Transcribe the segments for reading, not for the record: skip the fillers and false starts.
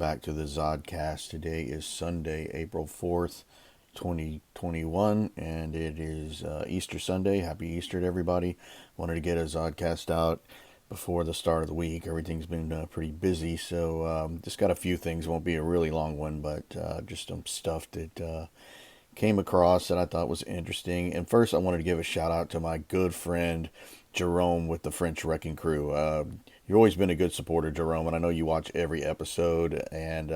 back to the Zodcast. Today is Sunday, April 4th, 2021, and it is Easter Sunday. Happy Easter to everybody. Wanted to get a Zodcast out before the start of the week. Everything's been pretty busy, so just got a few things. Won't be a really long one, but just some stuff that came across that I thought was interesting. And first, I wanted to give a shout out to my good friend Jerome with the French Wrecking Crew. You've always been a good supporter, Jerome, and I know you watch every episode. And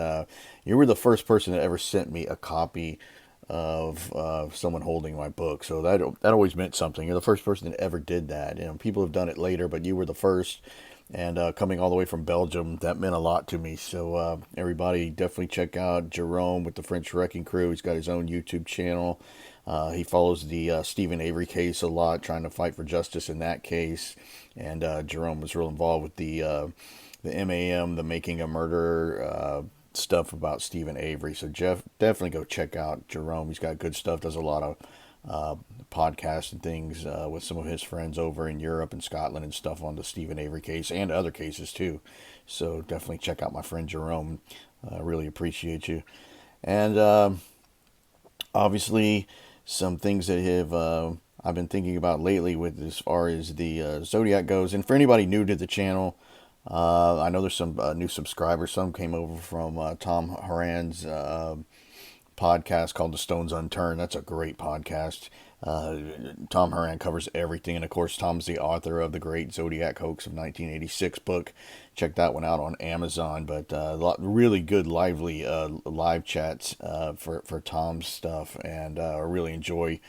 you were the first person that ever sent me a copy of someone holding my book, so that always meant something. You're the first person that ever did that. You know, people have done it later, but you were the first. And coming all the way from Belgium, that meant a lot to me. So everybody definitely check out Jerome with the French Wrecking Crew. He's got his own YouTube channel. He follows the Stephen Avery case a lot, trying to fight for justice in that case. And Jerome was real involved with the MAM, the Making a Murderer stuff about Stephen Avery. So Jeff, definitely go check out Jerome. He's got good stuff. Does a lot of podcasts and things with some of his friends over in Europe and Scotland and stuff on the Stephen Avery case and other cases too. So definitely check out my friend Jerome. Really appreciate you. And obviously some things that have I've been thinking about lately with as far as the Zodiac goes. And for anybody new to the channel, I know there's some new subscribers. Some came over from Tom Horan's podcast called The Stones Unturned. That's a great podcast. Tom Horan covers everything, and of course Tom's the author of the great Zodiac Hoax of 1986 book. Check that one out on Amazon. But really good lively live chats for Tom's stuff, and I really enjoy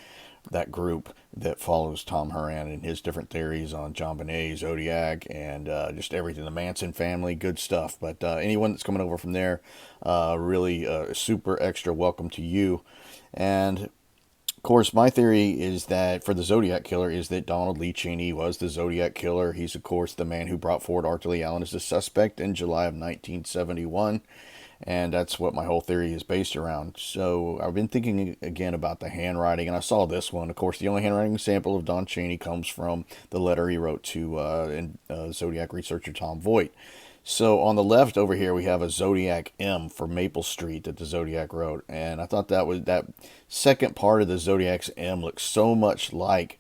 that group that follows Tom Horan and his different theories on John Bonet, Zodiac, and just everything, the Manson family. Good stuff. But anyone that's coming over from there, really super extra welcome to you. And of course, my theory is that for the Zodiac Killer is that Donald Lee Cheney was the Zodiac Killer. He's, of course, the man who brought forward Arthur Lee Allen as the suspect in July of 1971. And that's what my whole theory is based around. So I've been thinking again about the handwriting, and I saw this one. Of course, the only handwriting sample of Don Cheney comes from the letter he wrote to Zodiac researcher Tom Voigt. So on the left over here, we have a Zodiac M for Maple Street that the Zodiac wrote. And I thought that second part of the Zodiac's M looks so much like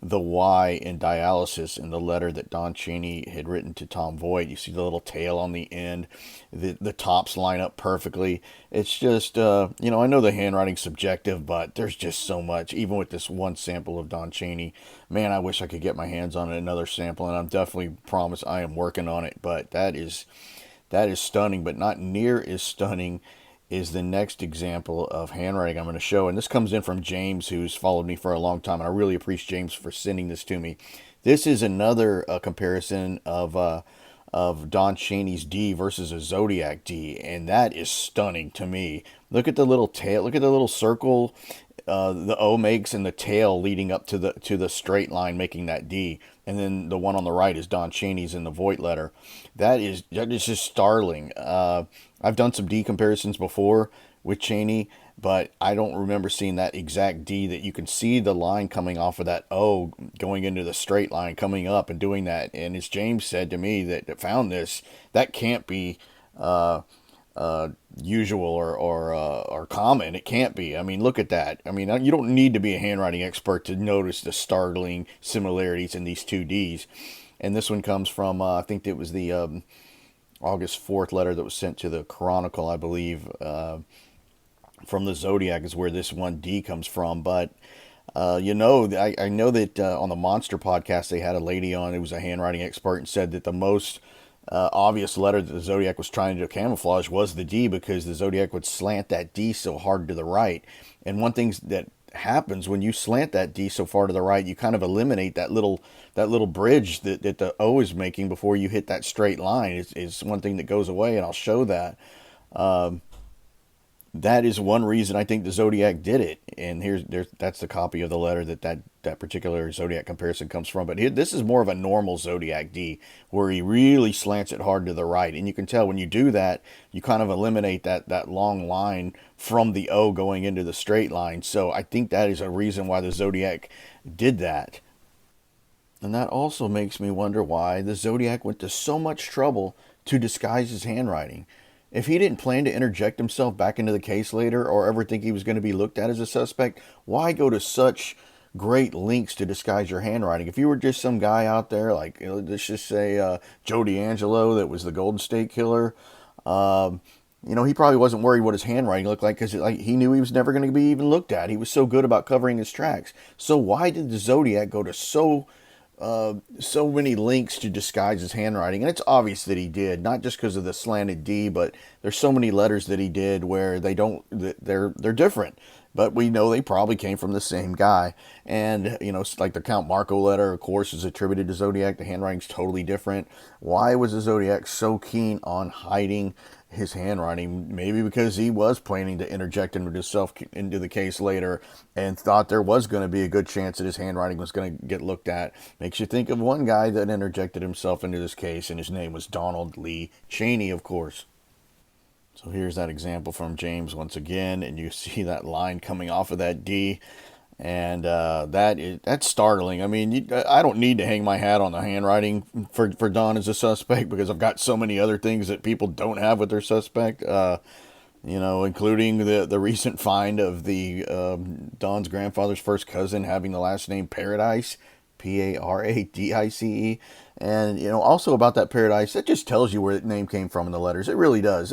the Y in dialysis in the letter that Don Cheney had written to Tom Voigt. You see the little tail on the end. The tops line up perfectly. It's just, I know the handwriting's subjective, but there's just so much. Even with this one sample of Don Cheney, man, I wish I could get my hands on another sample, and I'm definitely promise I am working on it. But that is stunning, but not near as stunning is the next example of handwriting I'm going to show. And this comes in from James, who's followed me for a long time. And I really appreciate James for sending this to me. This is another comparison of Don Cheney's D versus a Zodiac D. And that is stunning to me. Look at the little tail. Look at the little circle the O makes and the tail leading up to the straight line making that D. And then the one on the right is Don Cheney's in the Voigt letter. That is just startling. I've done some D comparisons before with Cheney, but I don't remember seeing that exact D that you can see the line coming off of that O going into the straight line coming up and doing that. And as James said to me that found this, that can't be usual or common. It can't be. I mean, look at that. I mean, you don't need to be a handwriting expert to notice the startling similarities in these two Ds. And this one comes from, I think it was the August 4th letter that was sent to the Chronicle, I believe, from the Zodiac is where this one D comes from. But, I know that on the Monster podcast, they had a lady on who was a handwriting expert and said that the most obvious letter that the Zodiac was trying to camouflage was the D, because the Zodiac would slant that D so hard to the right. And one thing that happens when you slant that D so far to the right, you kind of eliminate that little bridge that the O is making before you hit that straight line. Is one thing that goes away, and I'll show that. That is one reason I think the Zodiac did it. And that's the copy of the letter that particular Zodiac comparison comes from. But this is more of a normal Zodiac D, where he really slants it hard to the right. And you can tell when you do that, you kind of eliminate that long line from the O going into the straight line. So I think that is a reason why the Zodiac did that. And that also makes me wonder why the Zodiac went to so much trouble to disguise his handwriting. If he didn't plan to interject himself back into the case later or ever think he was going to be looked at as a suspect, why go to such great lengths to disguise your handwriting? If you were just some guy out there, like, let's just say Joe D'Angelo, that was the Golden State Killer, um, he probably wasn't worried what his handwriting looked like because he knew he was never going to be even looked at. He was so good about covering his tracks. So why did the Zodiac go to so many links to disguise his handwriting? And it's obvious that he did, not just because of the slanted D, but there's so many letters that he did where they're different. But we know they probably came from the same guy. And, like the Count Marco letter, of course, is attributed to Zodiac. The handwriting's totally different. Why was the Zodiac so keen on hiding his handwriting? Maybe because he was planning to interject himself into the case later and thought there was going to be a good chance that his handwriting was going to get looked at. Makes you think of one guy that interjected himself into this case, and his name was Donald Lee Cheney, of course. So here's that example from James once again, and you see that line coming off of that D, and that's startling. I mean, I don't need to hang my hat on the handwriting for Don as a suspect because I've got so many other things that people don't have with their suspect. Including the recent find of the Don's grandfather's first cousin having the last name Paradise, Paradice. And, also about that Paradise, that just tells you where the name came from in the letters. It really does.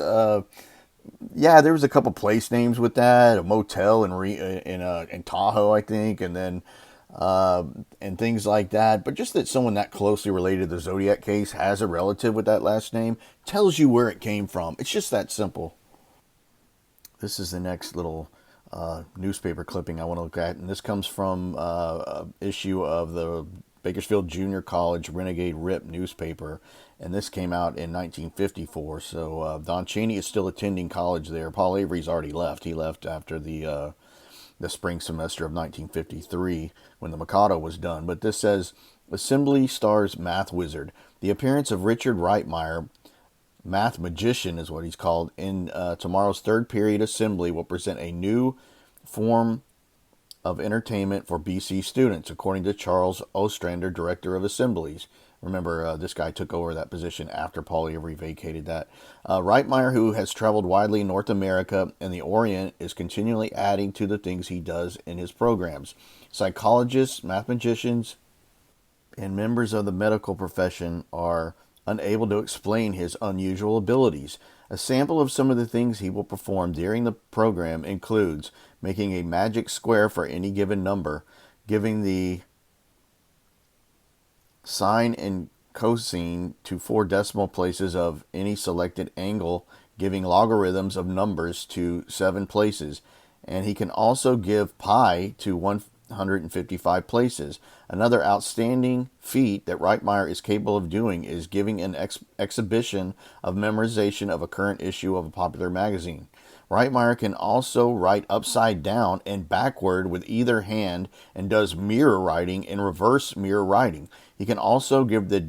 Yeah, there was a couple place names with that, a motel in Tahoe, I think, and then and things like that. But just that someone that closely related to the Zodiac case has a relative with that last name tells you where it came from. It's just that simple. This is the next little newspaper clipping I want to look at, and this comes from an issue of the Bakersfield Junior College Renegade Rip newspaper, and this came out in 1954. So Don Cheney is still attending college there. Paul Avery's already left. He left after the spring semester of 1953 when the Mikado was done. But this says, Assembly stars math wizard. The appearance of Richard Reitmeyer, math magician is what he's called, in tomorrow's third period assembly will present a new form of entertainment for BC students, according to Charles Ostrander, director of assemblies. Remember, this guy took over that position after Paul Avery vacated that. Reitmeyer, who has traveled widely in North America and the Orient, is continually adding to the things he does in his programs. Psychologists, mathematicians, and members of the medical profession are unable to explain his unusual abilities. A sample of some of the things he will perform during the program includes making a magic square for any given number, giving the sine and cosine to 4 decimal places of any selected angle, giving logarithms of numbers to 7 places, and he can also give pi to 155 places. Another outstanding feat that Reitmeyer is capable of doing is giving an exhibition of memorization of a current issue of a popular magazine. Reitmeyer can also write upside down and backward with either hand and does mirror writing and reverse mirror writing. He can also give the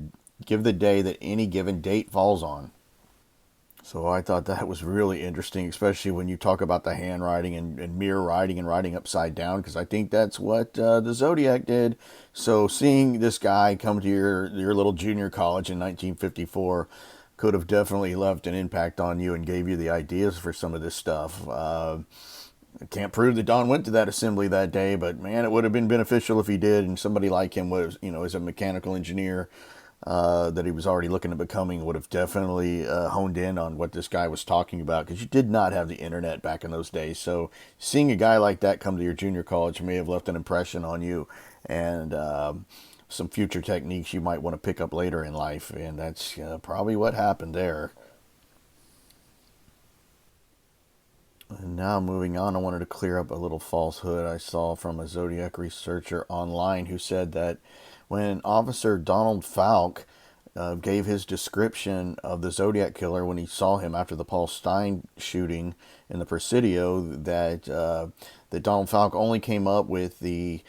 day that any given date falls on. So I thought that was really interesting, especially when you talk about the handwriting and mirror writing and writing upside down, because I think that's what the Zodiac did. So seeing this guy come to your little junior college in 1954 could have definitely left an impact on you and gave you the ideas for some of this stuff. I can't prove that Don went to that assembly that day, but man, it would have been beneficial if he did, and somebody like him was, as a mechanical engineer, that he was already looking at becoming, would have definitely honed in on what this guy was talking about, because you did not have the internet back in those days. So seeing a guy like that come to your junior college may have left an impression on you, and some future techniques you might want to pick up later in life, and that's probably what happened there. And now moving on, I wanted to clear up a little falsehood I saw from a Zodiac researcher online who said that when Officer Donald Falk gave his description of the Zodiac Killer when he saw him after the Paul Stein shooting in the Presidio, that Donald Falk only came up with the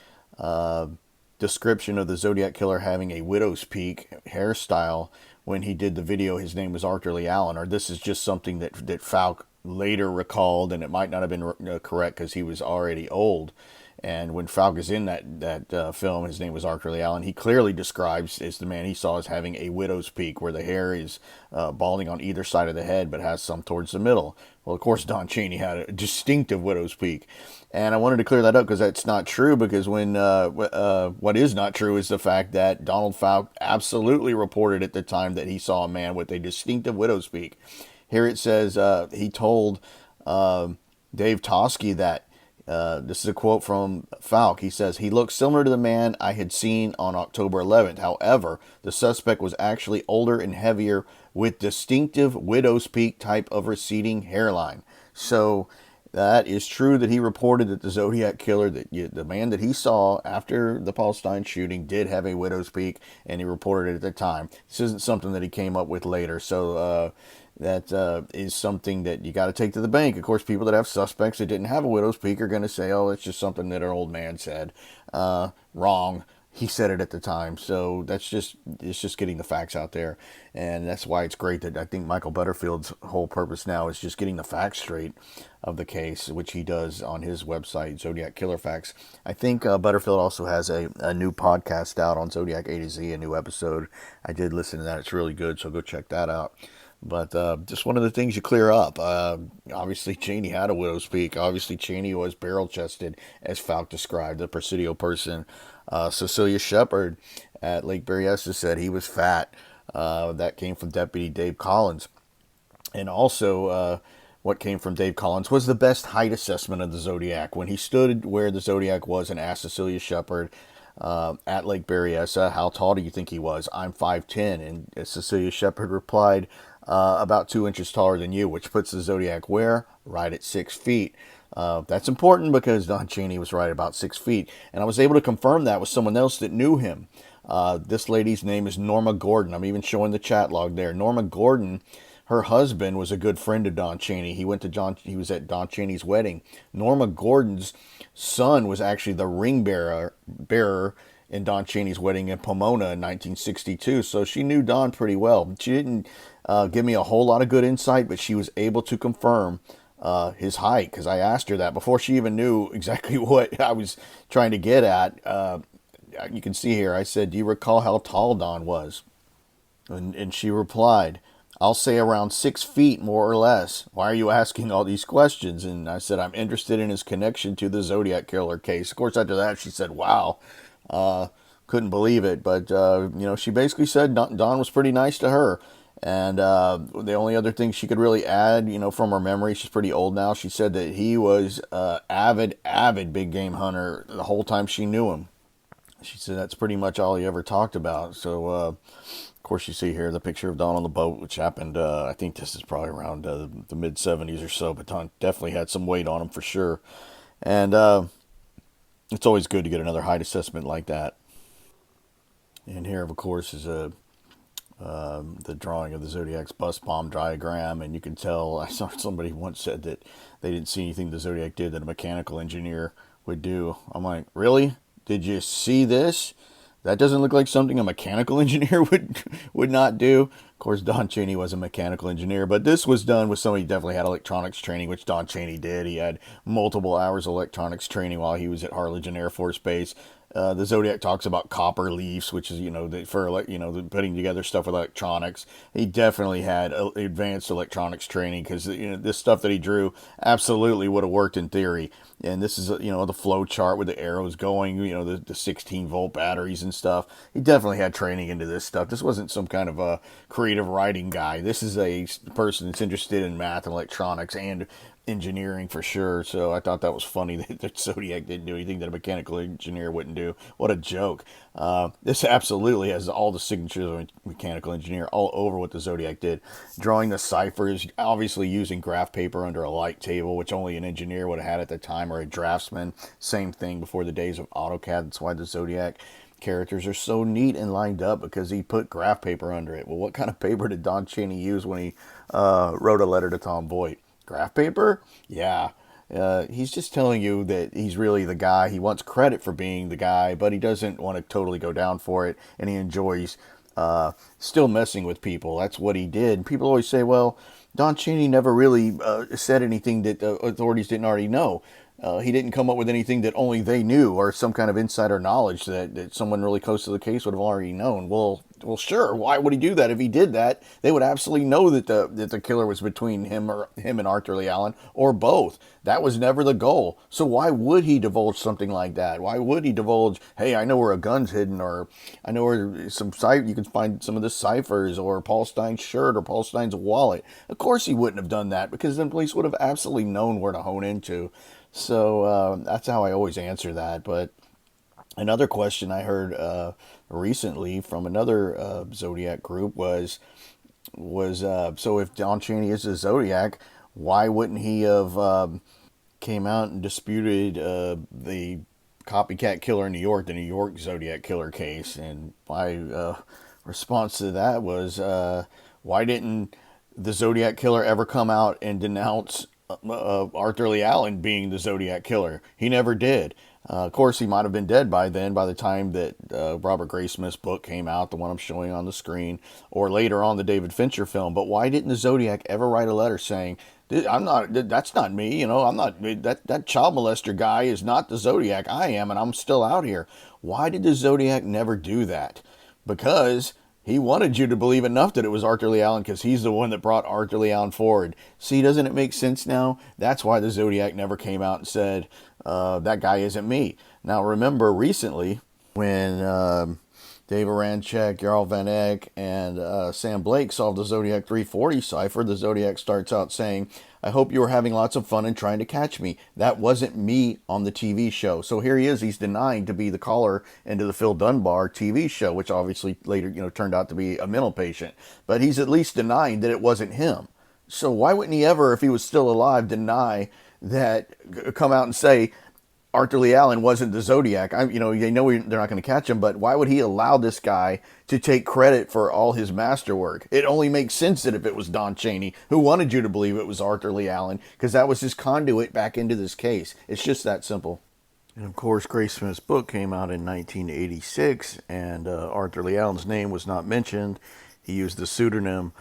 description of the Zodiac Killer having a widow's peak hairstyle when he did the video. His name was Arthur Lee Allen, or this is just something that Falk later recalled, and it might not have been correct because he was already old. And when Falk is in that film, his name was Arthur Lee Allen. He clearly describes as the man he saw as having a widow's peak, where the hair is balding on either side of the head, but has some towards the middle. Well, of course, Don Chaney had a distinctive widow's peak, and I wanted to clear that up because that's not true. Because what is not true is the fact that Donald Falk absolutely reported at the time that he saw a man with a distinctive widow's peak. Here it says he told Dave Toschi that. This is a quote from Falk. He says, he looked similar to the man I had seen on October 11th. However, the suspect was actually older and heavier with distinctive widow's peak type of receding hairline. So that is true that he reported that the Zodiac Killer, the man that he saw after the Paul Stine shooting, did have a widow's peak, and he reported it at the time. This isn't something that he came up with later. So that is something that you got to take to the bank. Of course, people that have suspects that didn't have a widow's peak are going to say, oh, it's just something that an old man said. Wrong. He said it at the time. So it's just getting the facts out there. And that's why it's great that I think Michael Butterfield's whole purpose now is just getting the facts straight of the case, which he does on his website, Zodiac Killer Facts. I think Butterfield also has a new podcast out on Zodiac A to Z, a new episode. I did listen to that. It's really good, so go check that out. But just one of the things you clear up. Obviously, Chaney had a widow's peak. Obviously, Chaney was barrel-chested, as Falk described, the Presidio person. Cecilia Shepard at Lake Berryessa said he was fat. That came from Deputy Dave Collins. And also, what came from Dave Collins was the best height assessment of the Zodiac. When he stood where the Zodiac was and asked Cecilia Shepard at Lake Berryessa, how tall do you think he was? I'm 5'10". And Cecilia Shepard replied, about 2 inches taller than you, which puts the Zodiac where? Right at 6 feet. That's important because Don Chaney was right about 6 feet. And I was able to confirm that with someone else that knew him. This lady's name is Norma Gordon. I'm even showing the chat log there. Norma Gordon, her husband was a good friend of Don Chaney. He was at Don Chaney's wedding. Norma Gordon's son was actually the ring bearer in Don Chaney's wedding in Pomona in 1962. So she knew Don pretty well. She didn't give me a whole lot of good insight, but she was able to confirm his height, because I asked her that before she even knew exactly what I was trying to get at. You can see here, I said, do you recall how tall Don was? And she replied, I'll say around 6 feet, more or less. Why are you asking all these questions? And I said, I'm interested in his connection to the Zodiac Killer case. Of course, after that, she said, wow. Couldn't believe it. But, she basically said Don was pretty nice to her. And the only other thing she could really add, from her memory, she's pretty old now, she said that he was avid big game hunter the whole time she knew him. She said that's pretty much all he ever talked about. So, of course, you see here the picture of Don on the boat, which happened, I think this is probably around the mid-70s or so, but Don definitely had some weight on him for sure. And it's always good to get another height assessment like that. And here, of course, is the drawing of the Zodiac's bus bomb diagram, and you can tell, I saw somebody once said that they didn't see anything the Zodiac did that a mechanical engineer would do. I'm like, really? Did you see this? That doesn't look like something a mechanical engineer would not do. Of course, Don Chaney was a mechanical engineer, but this was done with somebody who definitely had electronics training, which Don Chaney did. He had multiple hours of electronics training while he was at Harlingen Air Force Base. The Zodiac talks about copper leaves, which is, putting together stuff with electronics. He definitely had advanced electronics training, because, this stuff that he drew absolutely would have worked in theory. And this is, the flow chart with the arrows going, the 16-volt batteries and stuff. He definitely had training into this stuff. This wasn't some kind of a creative writing guy. This is a person that's interested in math and electronics and engineering for sure. So I thought that was funny that Zodiac didn't do anything that a mechanical engineer wouldn't do. What a joke. This absolutely has all the signatures of a mechanical engineer all over what the Zodiac did. Drawing the ciphers, obviously using graph paper under a light table, which only an engineer would have had at the time, or a draftsman. Same thing before the days of AutoCAD. That's why the Zodiac characters are so neat and lined up, because he put graph paper under it. Well, what kind of paper did Don Chaney use when he wrote a letter to Tom Voigt? Graph paper? Yeah. He's just telling you that he's really the guy. He wants credit for being the guy, but he doesn't want to totally go down for it, and he enjoys still messing with people. That's what he did. People always say, well, Don Chaney never really said anything that the authorities didn't already know. He didn't come up with anything that only they knew or some kind of insider knowledge that someone really close to the case would have already known. Well, sure. Why would he do that? If he did that, they would absolutely know that the killer was between him and Arthur Lee Allen or both. That was never the goal. So why would he divulge something like that? Why would he divulge, hey, I know where a gun's hidden, or I know where you can find some of the ciphers, or Paul Stein's shirt, or Paul Stein's wallet? Of course he wouldn't have done that, because then police would have absolutely known where to hone into. So that's how I always answer that. But another question I heard recently from another Zodiac group was so if Don Chaney is a Zodiac, why wouldn't he have came out and disputed the copycat killer in New York, the New York Zodiac Killer case? And my response to that was, why didn't the Zodiac Killer ever come out and denounce Arthur Lee Allen being the Zodiac Killer? He never did. Of course, he might have been dead by then, by the time that Robert Graysmith's book came out, the one I'm showing on the screen, or later on the David Fincher film. But why didn't the Zodiac ever write a letter saying, "I'm not. That's not me. I'm not. That child molester guy is not the Zodiac. I am, and I'm still out here." Why did the Zodiac never do that? Because he wanted you to believe enough that it was Arthur Lee Allen, because he's the one that brought Arthur Lee Allen forward. See, doesn't it make sense now? That's why the Zodiac never came out and said, that guy isn't me. Now, remember recently when Dave Aranchek, Jarl Van Eck, and Sam Blake solved the Zodiac 340 cipher, the Zodiac starts out saying, "I hope you were having lots of fun and trying to catch me. That wasn't me on the TV show." So here he is. He's denying to be the caller into the Phil Dunbar TV show, which obviously later, turned out to be a mental patient. But he's at least denying that it wasn't him. So why wouldn't he ever, if he was still alive, deny that, come out and say, Arthur Lee Allen wasn't the Zodiac? They know they're not going to catch him, but why would he allow this guy to take credit for all his masterwork? It only makes sense that if it was Don Chaney who wanted you to believe it was Arthur Lee Allen, because that was his conduit back into this case. It's just that simple. And of course, Graysmith's book came out in 1986, and Arthur Lee Allen's name was not mentioned. He used the pseudonym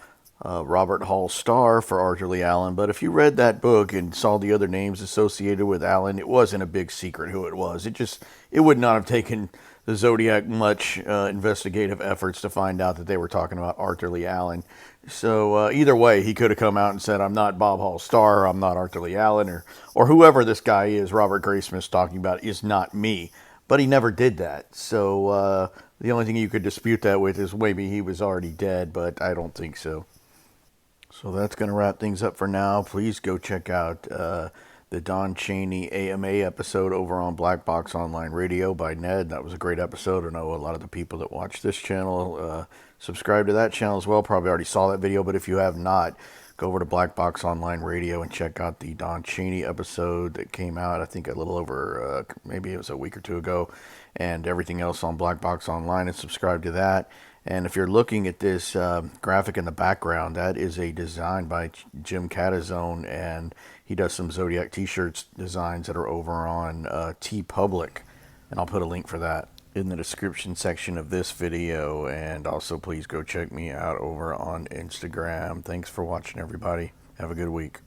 Robert Hall Starr for Arthur Lee Allen. But if you read that book and saw the other names associated with Allen, it wasn't a big secret who it was. It would not have taken the Zodiac much investigative efforts to find out that they were talking about Arthur Lee Allen. So either way, he could have come out and said, "I'm not Bob Hall Starr, I'm not Arthur Lee Allen," or whoever this guy is, Robert Graysmith's talking about, is not me. But he never did that. So the only thing you could dispute that with is maybe he was already dead, but I don't think so. So that's going to wrap things up for now. Please go check out the Don Chaney AMA episode over on Black Box Online Radio by Ned. That was a great episode. I know a lot of the people that watch this channel subscribe to that channel as well. Probably already saw that video, but if you have not, go over to Black Box Online Radio and check out the Don Chaney episode that came out, I think, a little over, maybe it was a week or two ago, and everything else on Black Box Online, and subscribe to that. And if you're looking at this graphic in the background, that is a design by Jim Catizone, and he does some Zodiac t-shirts designs that are over on TeePublic, and I'll put a link for that in the description section of this video. And also, please go check me out over on Instagram. Thanks for watching, everybody. Have a good week.